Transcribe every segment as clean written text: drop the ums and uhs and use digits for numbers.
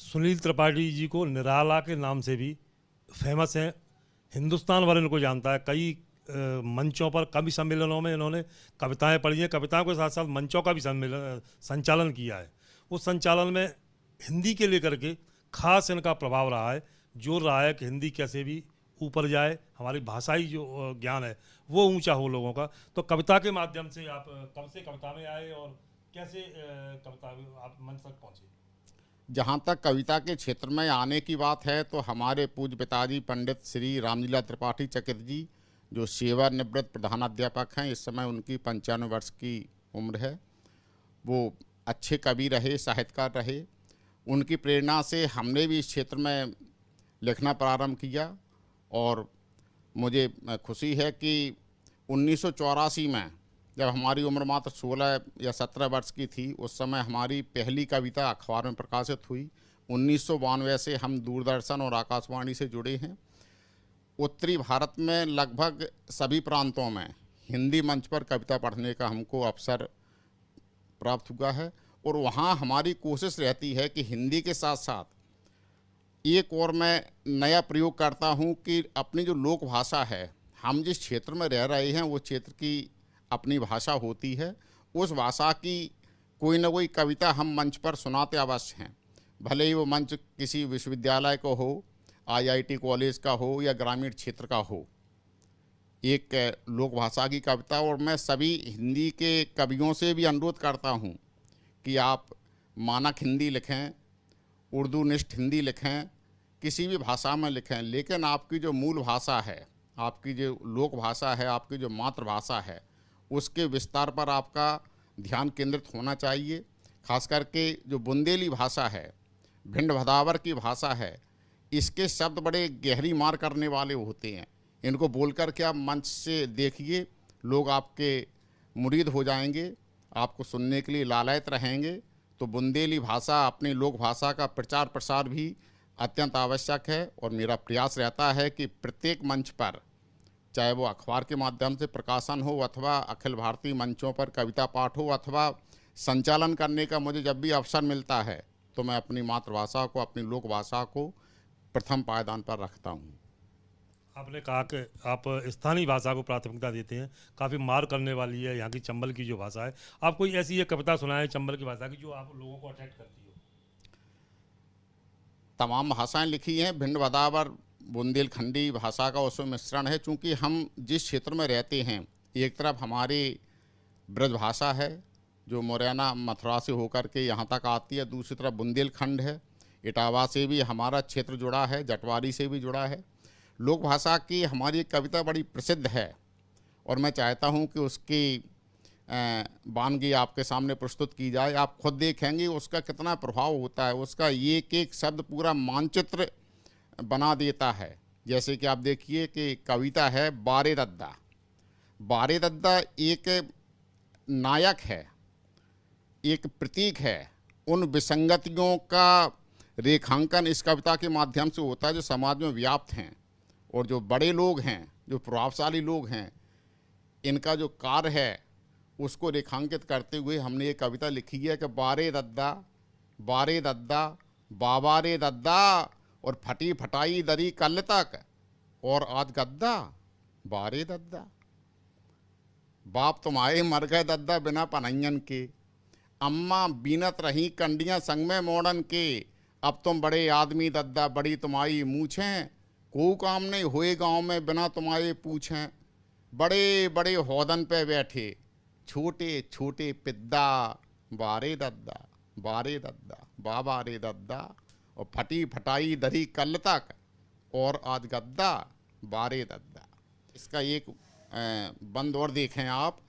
सुनील त्रिपाठी जी को निराला के नाम से भी फेमस हैं। हिंदुस्तान भर इनको जानता है। कई मंचों पर, कवि सम्मेलनों में इन्होंने कविताएं पढ़ी हैं। कविताओं के साथ साथ मंचों का भी संचालन किया है। उस संचालन में हिंदी के लेकर के खास इनका प्रभाव रहा है, जोर रहा है कि हिंदी कैसे भी ऊपर जाए, हमारी भाषाई जो ज्ञान है वो ऊंचा हो लोगों का। तो कविता के माध्यम से आप कब से कविता में आए और कैसे कविता आप मंच तक पहुँचे? जहाँ तक कविता के क्षेत्र में आने की बात है तो हमारे पूज्य पिताजी पंडित श्री रामलीला त्रिपाठी चकित जी, जो सेवानिवृत्त प्रधानाध्यापक हैं, इस समय उनकी 95 वर्ष की उम्र है। वो अच्छे कवि रहे, साहित्यकार रहे। उनकी प्रेरणा से हमने भी इस क्षेत्र में लिखना प्रारंभ किया और मुझे खुशी है कि 1984 में जब हमारी उम्र मात्र 16 या 17 वर्ष की थी, उस समय हमारी पहली कविता अखबार में प्रकाशित हुई। 1992 से हम दूरदर्शन और आकाशवाणी से जुड़े हैं। उत्तरी भारत में लगभग सभी प्रांतों में हिंदी मंच पर कविता पढ़ने का हमको अवसर प्राप्त हुआ है और वहाँ हमारी कोशिश रहती है कि हिंदी के साथ साथ एक और मैं नया प्रयोग करता हूँ कि अपनी जो लोक भाषा है, हम जिस क्षेत्र में रह रहे हैं वो क्षेत्र की अपनी भाषा होती है। उस भाषा की कोई ना कोई कविता हम मंच पर सुनाते अवश्य हैं, भले ही वो मंच किसी विश्वविद्यालय को हो, IIT कॉलेज का हो या ग्रामीण क्षेत्र का हो। एक लोक भाषा की कविता, और मैं सभी हिंदी के कवियों से भी अनुरोध करता हूँ कि आप मानक हिंदी लिखें, उर्दू निष्ठ हिंदी लिखें, किसी भी भाषा में लिखें, लेकिन आपकी जो मूल भाषा है, आपकी जो लोक भाषा है, आपकी जो मातृभाषा है, उसके विस्तार पर आपका ध्यान केंद्रित होना चाहिए। खास करके जो बुंदेली भाषा है, भिंड भदावर की भाषा है, इसके शब्द बड़े गहरी मार करने वाले होते हैं। इनको बोलकर के आप मंच से देखिए, लोग आपके मुरीद हो जाएंगे, आपको सुनने के लिए लालायित रहेंगे। तो बुंदेली भाषा, अपनी लोक भाषा का प्रचार प्रसार भी अत्यंत आवश्यक है और मेरा प्रयास रहता है कि प्रत्येक मंच पर, चाहे वो अखबार के माध्यम से प्रकाशन हो अथवा अखिल भारतीय मंचों पर कविता पाठ हो अथवा संचालन करने का मुझे जब भी अवसर मिलता है, तो मैं अपनी मातृभाषा को, अपनी लोक भाषा को प्रथम पायदान पर रखता हूँ। आपने कहा कि आप स्थानीय भाषा को प्राथमिकता देते हैं, काफ़ी मार करने वाली है यहाँ की चंबल की जो भाषा है। आप कोई ऐसी एक कविता सुनाएं चंबल की भाषा की जो आप लोगों को अट्रैक्ट करती हो? तमाम भाषाएं लिखी हैं, भिंड भदावर बुंदेलखंडी भाषा का उसमें मिश्रण है। चूँकि हम जिस क्षेत्र में रहते हैं, एक तरफ हमारी ब्रज भाषा है जो मुरैना मथुरा से होकर के यहाँ तक आती है, दूसरी तरफ बुंदेलखंड है, इटावा से भी हमारा क्षेत्र जुड़ा है, जटवारी से भी जुड़ा है। लोक भाषा की हमारी एक कविता बड़ी प्रसिद्ध है और मैं चाहता हूँ कि उसकी वानगी आपके सामने प्रस्तुत की जाए। आप खुद देखेंगे उसका कितना प्रभाव होता है, उसका एक एक शब्द पूरा मानचित्र बना देता है। जैसे कि आप देखिए कि कविता है बारे दद्दा। बारे दद्दा एक नायक है, एक प्रतीक है। उन विसंगतियों का रेखांकन इस कविता के माध्यम से होता है जो समाज में व्याप्त हैं, और जो बड़े लोग हैं, जो प्रभावशाली लोग हैं, इनका जो कार्य है उसको रेखांकित करते हुए हमने ये कविता लिखी है कि बारे दद्दा, बारे दद्दा, बाबा रे दद्दा, और फटी फटाई दरी कल तक, और आज गद्दा, बारे दद्दा। बाप तुम्हारे मर गए दद्दा बिना पनैयन के, अम्मा बीनत रही कंडियां संग में मोड़न के, अब तुम बड़े आदमी दद्दा, बड़ी तुम्हारी मूछें, को काम नहीं हुए गांव में बिना तुम्हारे पूछें, बड़े बड़े हौदन पे बैठे छोटे छोटे पिद्दा, बारे दद्दा, बारे दद्दा, बाबा रे दद्दा, और फटी फटाई दरी कल तक, और आज गद्दा, बारे दद्दा। इसका एक बंद और देखें आप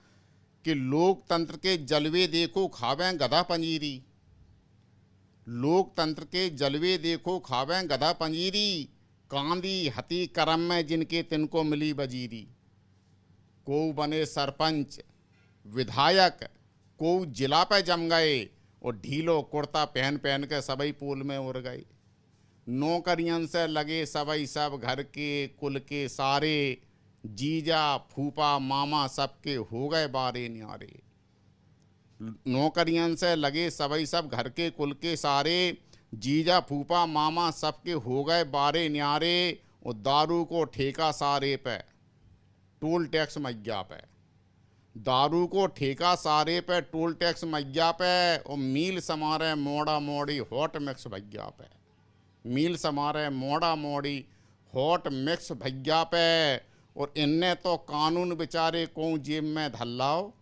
कि लोकतंत्र के जलवे देखो खावें गधा पंजीरी, लोकतंत्र के जलवे देखो खावें गधा पंजीरी, कांदी हती करम में जिनके तिनको मिली बजीरी, को बने सरपंच विधायक, को जिला पे जम गए, और ढीलो कुर्ता पहन पहन के सबई पोल में उड़ गए, नौकरियन से लगे सबई सब घर के कुल के सारे, जीजा फूफा मामा सबके हो गए बारे न्यारे, नौकरियन से लगे सबई सब घर के कुल के सारे, जीजा फूफा मामा सबके हो गए बारे न्यारे, और दारू को ठेका सारे पे, टोल टैक्स मैया पे। दारू को ठेका सारे पे, टोल टैक्स मैया पे, और मील समारे मोड़ा मोड़ी हॉट मिक्स भैया पे। मील समारे मोड़ा मोड़ी हॉट मिक्स भैया पे। और इनने तो कानून बेचारे को जेब में धल्लाओ,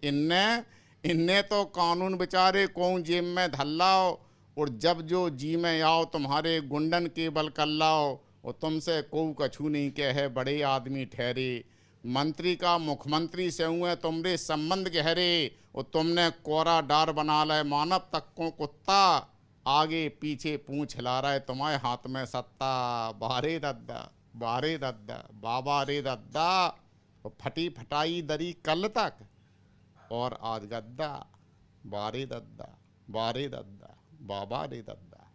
इनने तो कानून बेचारे को जेब में धल्लाओ। और जब जो जी में आओ तुम्हारे गुंडन के बल कल्लाओ, और तुमसे कोई कछू नहीं कहे बड़े आदमी ठहरे। मंत्री का मुख्यमंत्री से हुए तुमरे संबंध गहरे, और तुमने कोरा डार बना ले मानव तक को कुत्ता। आगे पीछे पूंछ हिला रहा है तुम्हारे हाथ में सत्ता। बारे दद्दा बारे दद्दा बाबा रे दद्दा, और फटी फटाई दरी कल तक, और आज गद्दा। बारे दद्दा बारे दद्दा बाबा रे दद्दा।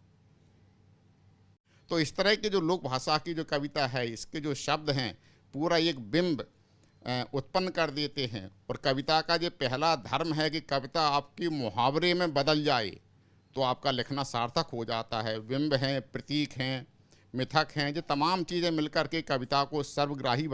तो इस तरह की जो लोक भाषा की जो कविता है, इसके जो शब्द हैं पूरा एक बिंब उत्पन्न कर देते हैं। और कविता का जो पहला धर्म है कि कविता आपकी मुहावरे में बदल जाए तो आपका लिखना सार्थक हो जाता है। बिंब हैं, प्रतीक हैं, मिथक हैं, जो तमाम चीज़ें मिलकर के कविता को सर्वग्राही